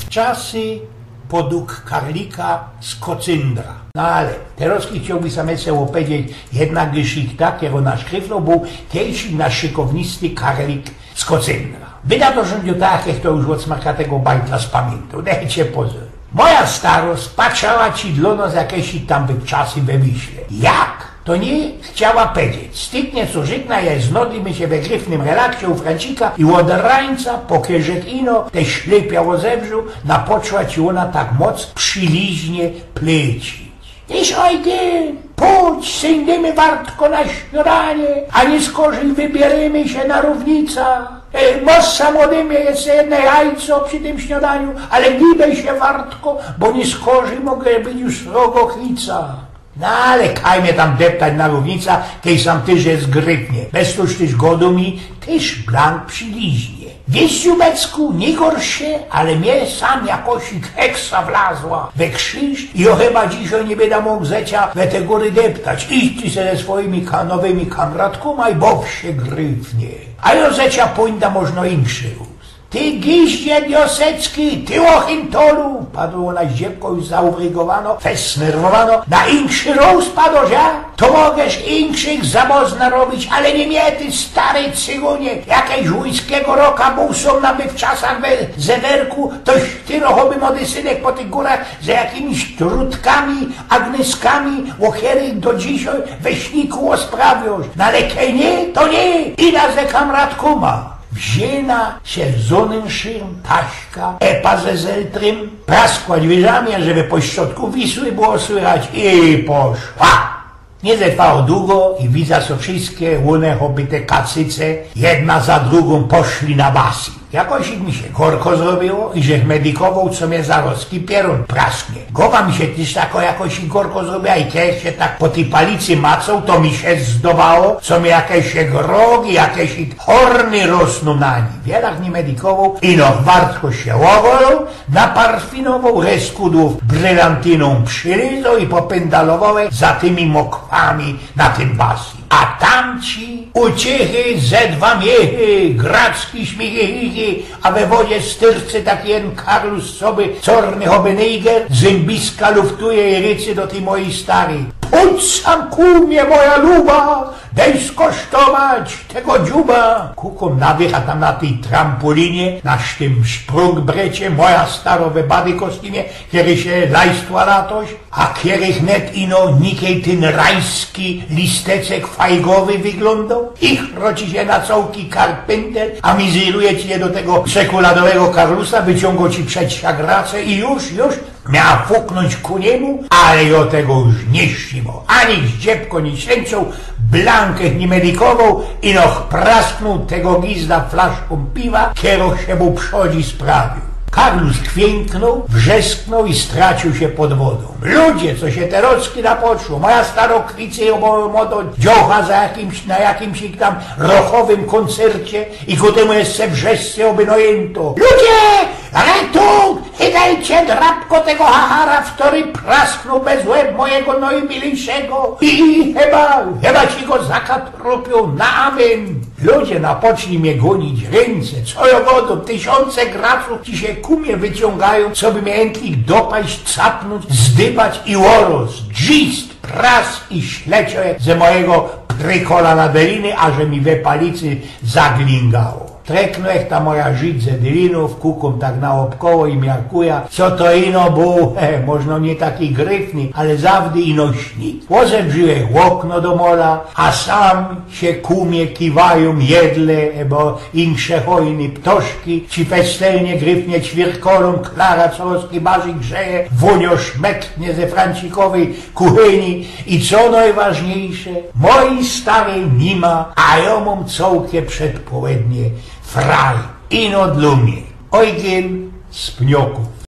Czasy podług Karlika z Kocyndra. No ale teraz chciałbym sam opowiedzieć jedna geschichte, którą naszkrifnął był też nasz szykownisty Karlik z Kocyndra. Wyda to rządził tak, jak to już od smaka tego bajtla spamiętał. Dajcie pozor. Moja starość patrzała ci dlono z jakieś tam by czasy we Wiśle. Jak? To nie chciała powiedzieć. Styknie co żykna, ja znodlimy się we gryfnym relaksie u Francika i od rańca, pokie rzek ino, te ślepiało zebrzu, napoczła ci ona tak moc przyliźnie plecić. Tyś ojgień, pójdź, sięgniemy wartko na śniadanie, a nie skorzej wybierzemy się na równica. Mossa młodymi jest jedne jajco przy tym śniadaniu, ale gibaj się wartko, bo nie skorzej mogę być już rogochlica. No ale kaj mnie tam deptać na równica, kiedy sam tyż jest grypnie. Bez tuż tyż godu mi, tyż blank przyliźnie. Wiesz, Jubecku, nie gorsze, ale mnie sam jakosik heksa wlazła we krzyż i chyba dzisiaj nie będę mógł zecia we te góry deptać. Idź ty se ze swoimi nowymi kamratkoma i bow się gryfnie. A jo zecia pójda można inszy. Ty giździe diosecki, ty ochintolu, padło na zdziebko już zaubrygowano, fesnerwowano, na inszy roz padło, że? To mogesz inszych zabozna robić, ale nie mnie, ty stary cygunie, jakieś ujskiego roka busą naby w czasach we zewerku, toś ty rochoby młody synek po tych górach za jakimiś trutkami, agniskami, łochiery do dzisiaj we śniku osprawiasz, no ale kej nie, to nie, i na ze kamratkuma. Wzięła się zonen szyrm, taśka, epa ze zeltrym, praskła drzwiami, żeby po środku Wisły było słychać i poszła. Nie zetrwało długo i widza so wszystkie łune hobite kacyce, jedna za drugą poszli na basy. Jakoś mi się gorko zrobiło i żech medykował, co mnie zarostki pierun prasknie. Głowa mi się też tako jakoś gorko zrobiła i kiedy się tak po tej palicy macał, to mi się zdobało, co mi jakieś grogi, jakieś horny rosną na nim. Wielach nie medykował i no wartko się ogolał, naparfinował, reskudłów brylantyną przylizał i popędalował za tymi mokwami na tym basy. A tamci uciechy ze dwa miechy, gracki śmiechy, a we wodzie styrcy taki jeden Karlus sobie corny hobenejger, zębiska luftuje i rycy do tej mojej starej. Pójdź sam ku mnie, moja luba, daj skosztować tego dziuba. Kukom nawycha tam na tej trampolinie, na tym sprungbrecie, moja starowe bady kostiumie, kiedy się lajstła latoś, a kierych net ino nikiej ten rajski listecek fajgowy wyglądał. Ich roci się na cołki karpenter, a mizyruje ci je do tego czekoladowego Karlusa, wyciągał ci przedsiagracę i już miała fuknąć ku niemu, ale jo tego już nie ścimo. Ani zdziebko, ni ślęcią, blankech nie medykował i noch prasknął tego gizda flaszką piwa, kiero się mu przodzi sprawił. Karlus kwienknął, wrzesknął i stracił się pod wodą. Ludzie, co się te rocki napoczło, moja starokwicy i młodo dziocha na jakimś tam rochowym koncercie i ku temu jeszcze wrzesce obynojęto. Ludzie! Ratung! Chydajcie drapko tego hachara, w który prasknął bez łeb mojego najmilszego i chyba ci go zakatrupią na amen. Ludzie napocznij mnie gonić ręce, co ja wodą, tysiące graców ci się ku mnie wyciągają, co by mnie endlich dopaść, capnąć, zdybać i łoros, dżist, pras i ślecio ze mojego prykola na deliny, a że mi we palicy zaglingało. Trekno jak ta moja żyć ze dylinów, kukom tak naokoło i miarkuja, co to ino był, można nie taki gryfny, ale zawdy ino śni. Pozebrzyłeś okno do mola, a sam się kumie kiwają jedle, bo insze hojny ptoszki, ci pestelnie gryfnie ćwierkolą, Klara Corowski barzy grzeje, wunio szmetnie ze francikowej kuchyni i co najważniejsze, mojej starej nie ma, a ja mam cołkie przedpołednie fraj, ino dla mnie, ojgiel z pnioków.